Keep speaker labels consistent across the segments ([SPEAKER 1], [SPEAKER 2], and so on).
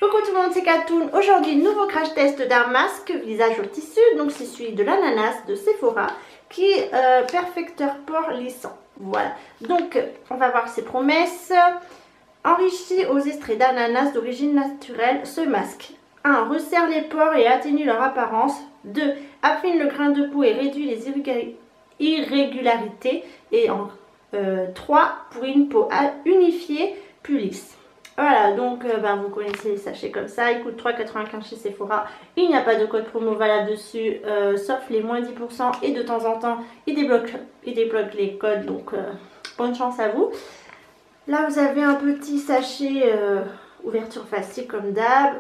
[SPEAKER 1] Coucou tout le monde, c'est Katoon. Aujourd'hui, nouveau crash test d'un masque visage au tissu. Donc c'est celui de l'ananas de Sephora qui est perfecteur pore lissant. Voilà. Donc on va voir ses promesses. Enrichi aux extraits d'ananas d'origine naturelle, ce masque 1. Resserre les pores et atténue leur apparence. 2. Affine le grain de peau et réduit les irrégularités. Et 3. Pour une peau unifiée, plus lisse. Voilà, donc vous connaissez les sachets comme ça, ils coûtent 3,95 chez Sephora. Il n'y a pas de code promo valable dessus, sauf les moins 10%. Et de temps en temps, ils débloquent les codes, donc bonne chance à vous. Là, vous avez un petit sachet ouverture facile comme d'hab.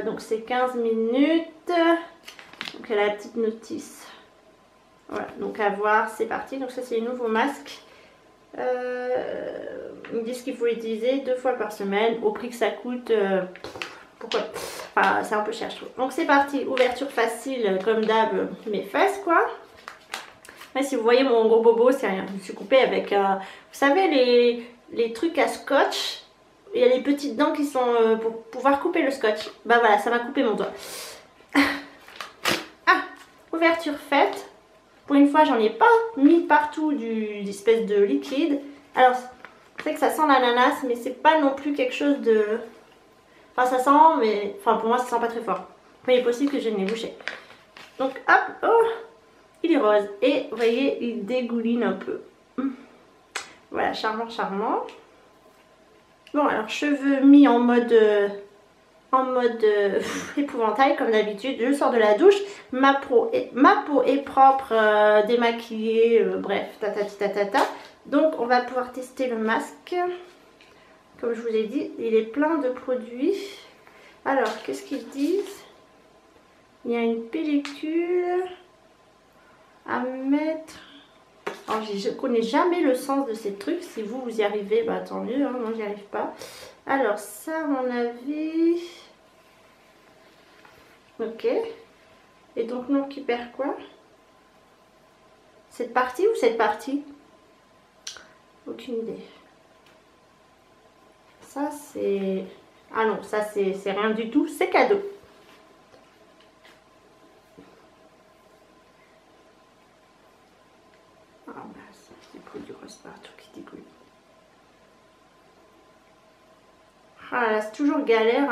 [SPEAKER 1] Donc c'est 15 minutes. Donc il y a la petite notice. Voilà, donc à voir, c'est parti. Donc ça c'est les nouveaux masques. Ils me disent qu'il faut l'utiliser 2 fois par semaine au prix que ça coûte. Pourquoi? Enfin, c'est un peu cher je trouve. Donc c'est parti, ouverture facile comme d'hab, mes fesses quoi. Là, si vous voyez mon gros bobo, c'est rien. Je me suis coupée avec, vous savez les trucs à scotch. Il y a les petites dents qui sont pour pouvoir couper le scotch. Bah voilà, ça m'a coupé mon doigt. Ah, ouverture faite. Pour une fois, j'en ai pas mis partout du espèce de liquide. Alors, c'est vrai que ça sent l'ananas, mais c'est pas non plus quelque chose de... Enfin, ça sent, mais... Enfin, pour moi, ça sent pas très fort. Mais il est possible que je n'ai bouché. Donc, hop, oh, il est rose. Et, vous voyez, il dégouline un peu. Voilà, charmant, charmant. Bon, alors, cheveux mis en mode... épouvantail comme d'habitude. Je sors de la douche, ma peau est propre, démaquillée, bref, tatata. Donc on va pouvoir tester le masque. Comme je vous ai dit, il est plein de produits. Alors qu'est-ce qu'ils disent? Il y a une pellicule à mettre. Alors je connais jamais le sens de ces trucs. Si vous y arrivez, bah tant mieux, hein, moi j'y arrive pas. Alors ça à mon avis... Ok. Et donc non qui perd quoi? Cette partie ou cette partie? Aucune idée. Ça c'est... Ah non, ça c'est rien du tout, c'est cadeau. Ah bah c'est des produits rose partout qui dégoûtent. Ah là, c'est toujours galère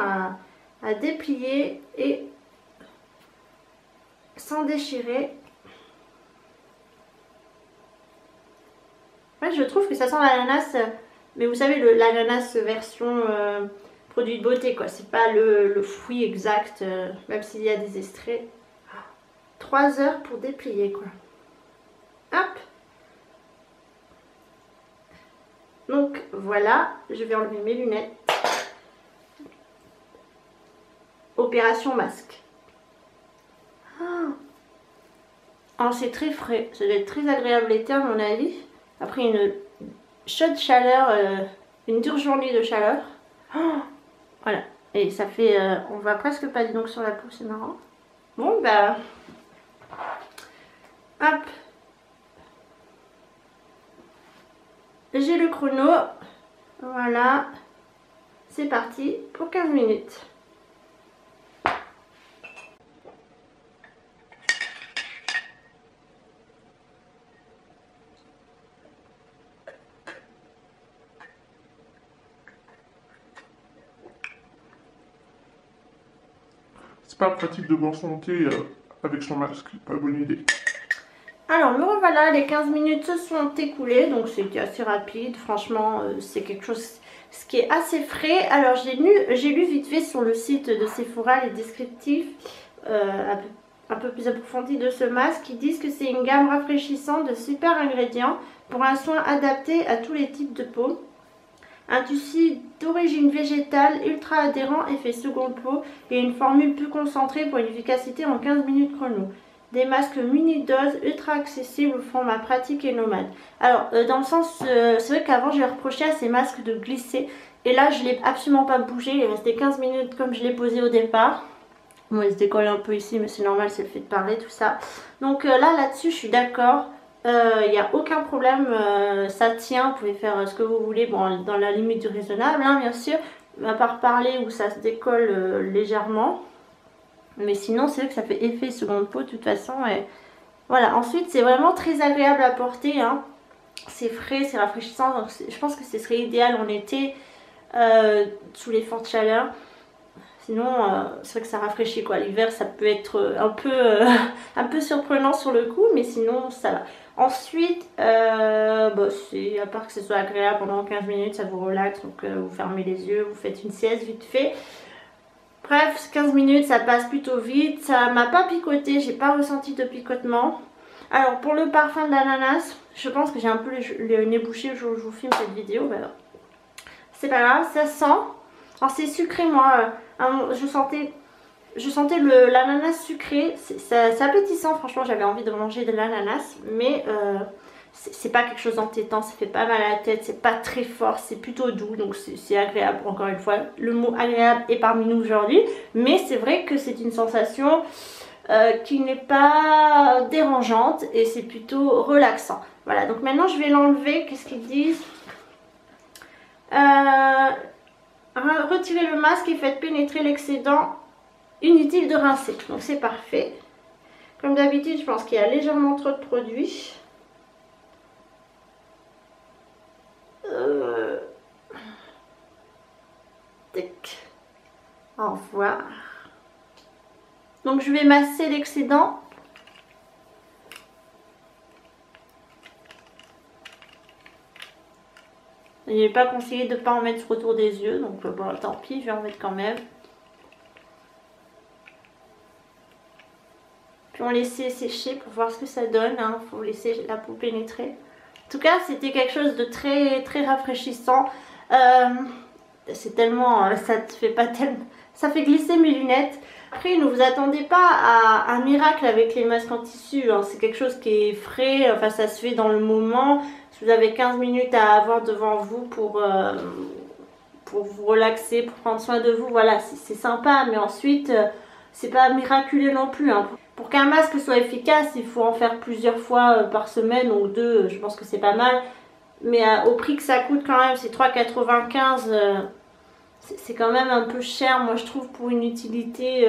[SPEAKER 1] à déplier et sans déchirer. Ouais, je trouve que ça sent l'ananas, mais vous savez l'ananas version produit de beauté quoi, c'est pas le fruit exact, même s'il y a des extraits. 3 heures pour déplier quoi. Hop. Donc voilà, je vais enlever mes lunettes. Opération masque. Oh, c'est très frais, ça doit être très agréable l'été à mon avis. Après une chaude chaleur, une dure journée de chaleur. Oh, voilà, et ça fait, on voit presque pas donc sur la peau, c'est marrant. Bon bah, hop. J'ai le chrono, voilà. C'est parti pour 15 minutes.
[SPEAKER 2] C'est pas pratique de boire son thé avec son masque, pas bonne idée.
[SPEAKER 1] Alors me revoilà, les 15 minutes se sont écoulées, donc c'était assez rapide, franchement c'est quelque chose ce qui est assez frais. Alors j'ai lu vite fait sur le site de Sephora les descriptifs un peu plus approfondis de ce masque. Ils disent que c'est une gamme rafraîchissante de super ingrédients pour un soin adapté à tous les types de peau. Un tissu d'origine végétale, ultra adhérent, effet seconde peau et une formule plus concentrée pour une efficacité en 15 minutes chrono. Des masques mini-doses ultra accessibles au format pratique et nomade. Alors, dans le sens, c'est vrai qu'avant, je reprochais à ces masques de glisser. Et là, je ne l'ai absolument pas bougé. Il est resté 15 minutes comme je l'ai posé au départ. Bon, il se décolle un peu ici, mais c'est normal, c'est le fait de parler, tout ça. Donc là-dessus, je suis d'accord. Il n'y a aucun problème, ça tient, vous pouvez faire ce que vous voulez, bon, dans la limite du raisonnable, hein, bien sûr. à part parler où ça se décolle légèrement. Mais sinon c'est vrai que ça fait effet seconde peau de toute façon. Et voilà, ensuite c'est vraiment très agréable à porter, hein. C'est frais, c'est rafraîchissant, donc je pense que ce serait idéal en été sous les fortes chaleurs. Sinon c'est vrai que ça rafraîchit quoi. L'hiver ça peut être un peu surprenant sur le coup, mais sinon ça va. Ensuite, à part que ce soit agréable pendant 15 minutes, ça vous relaxe, donc vous fermez les yeux, vous faites une sieste vite fait. Bref, 15 minutes ça passe plutôt vite, ça m'a pas picoté, j'ai pas ressenti de picotement. Alors pour le parfum de l'ananas, je pense que j'ai un peu le nez bouché le jour où je vous filme cette vidéo, bah, c'est pas grave, ça sent. Alors c'est sucré moi, je sentais l'ananas sucré, c'est appétissant, franchement j'avais envie de manger de l'ananas, mais c'est pas quelque chose d'entêtant, ça fait pas mal à la tête, c'est pas très fort, c'est plutôt doux, donc c'est agréable. Encore une fois, le mot agréable est parmi nous aujourd'hui, mais c'est vrai que c'est une sensation qui n'est pas dérangeante et c'est plutôt relaxant. Voilà, donc maintenant je vais l'enlever. Qu'est-ce qu'ils disent? Retirez le masque et faites pénétrer l'excédent. Inutile de rincer, donc c'est parfait. Comme d'habitude, je pense qu'il y a légèrement trop de produits. Au revoir. Donc je vais masser l'excédent. Il n'est pas conseillé de ne pas en mettre autour des yeux, donc bon, tant pis, je vais en mettre quand même. Puis on laissait sécher pour voir ce que ça donne, hein. Faut laisser la peau pénétrer. En tout cas, c'était quelque chose de très très rafraîchissant. C'est tellement, ça fait glisser mes lunettes. Après, ne vous attendez pas à un miracle avec les masques en tissu, hein. C'est quelque chose qui est frais, enfin ça se fait dans le moment. Si vous avez 15 minutes à avoir devant vous pour vous relaxer, pour prendre soin de vous, voilà, c'est sympa. Mais ensuite, c'est pas miraculeux non plus, hein. Pour qu'un masque soit efficace, il faut en faire plusieurs fois par semaine ou deux, je pense que c'est pas mal. Mais au prix que ça coûte quand même, c'est 3,95 €. C'est quand même un peu cher, moi je trouve, pour une utilité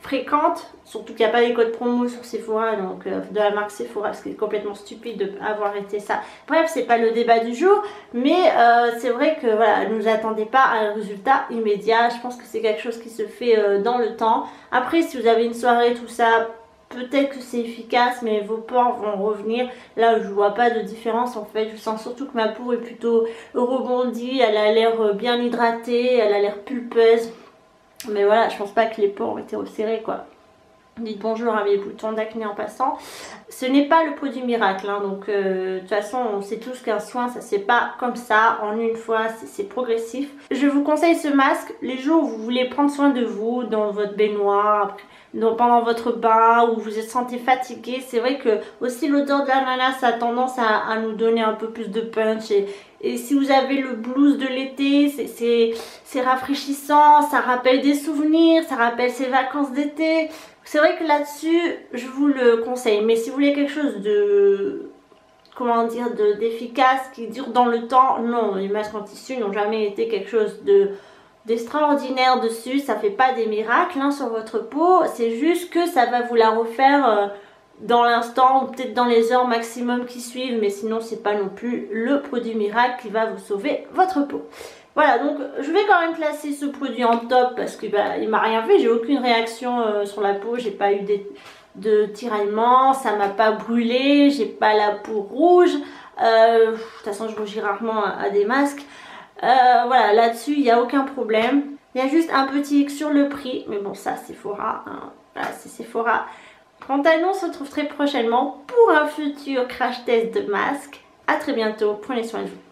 [SPEAKER 1] fréquente. Surtout qu'il n'y a pas les codes promo sur Sephora, donc de la marque Sephora, ce qui est complètement stupide d'avoir été ça. Bref, c'est pas le débat du jour, mais c'est vrai que voilà, ne vous attendez pas à un résultat immédiat. Je pense que c'est quelque chose qui se fait dans le temps. Après, si vous avez une soirée, tout ça, peut-être que c'est efficace, mais vos pores vont revenir. Là, je vois pas de différence en fait. Je sens surtout que ma peau est plutôt rebondie. Elle a l'air bien hydratée, elle a l'air pulpeuse. Mais voilà, je pense pas que les pores ont été resserrés quoi. Dites bonjour à mes boutons d'acné en passant. Ce n'est pas le produit miracle, hein, donc de toute façon on sait tous qu'un soin ça c'est pas comme ça en une fois, c'est progressif. Je vous conseille ce masque les jours où vous voulez prendre soin de vous, dans votre baignoire, pendant votre bain, où vous êtes sentez fatigué. C'est vrai que aussi l'odeur de l'ananas a tendance à nous donner un peu plus de punch et si vous avez le blues de l'été, c'est rafraîchissant, ça rappelle des souvenirs, ça rappelle ses vacances d'été. C'est vrai que là-dessus, je vous le conseille. Mais si vous voulez quelque chose de, comment dire, d'efficace, qui dure dans le temps, non, les masques en tissu n'ont jamais été quelque chose d'extraordinaire dessus. Ça fait pas des miracles hein, sur votre peau. C'est juste que ça va vous la refaire dans l'instant ou peut-être dans les heures maximum qui suivent, mais sinon c'est pas non plus le produit miracle qui va vous sauver votre peau. Voilà, donc je vais quand même classer ce produit en top parce que il m'a rien fait, j'ai aucune réaction sur la peau, j'ai pas eu de tiraillement, ça m'a pas brûlé, j'ai pas la peau rouge, de toute façon je rougis rarement à des masques. Voilà, là-dessus il n'y a aucun problème, il y a juste un petit X sur le prix, mais bon ça c'est Sephora, hein. Voilà, c'est Sephora. Quant à nous, on se retrouve très prochainement pour un futur crash test de masque. A très bientôt, prenez soin de vous.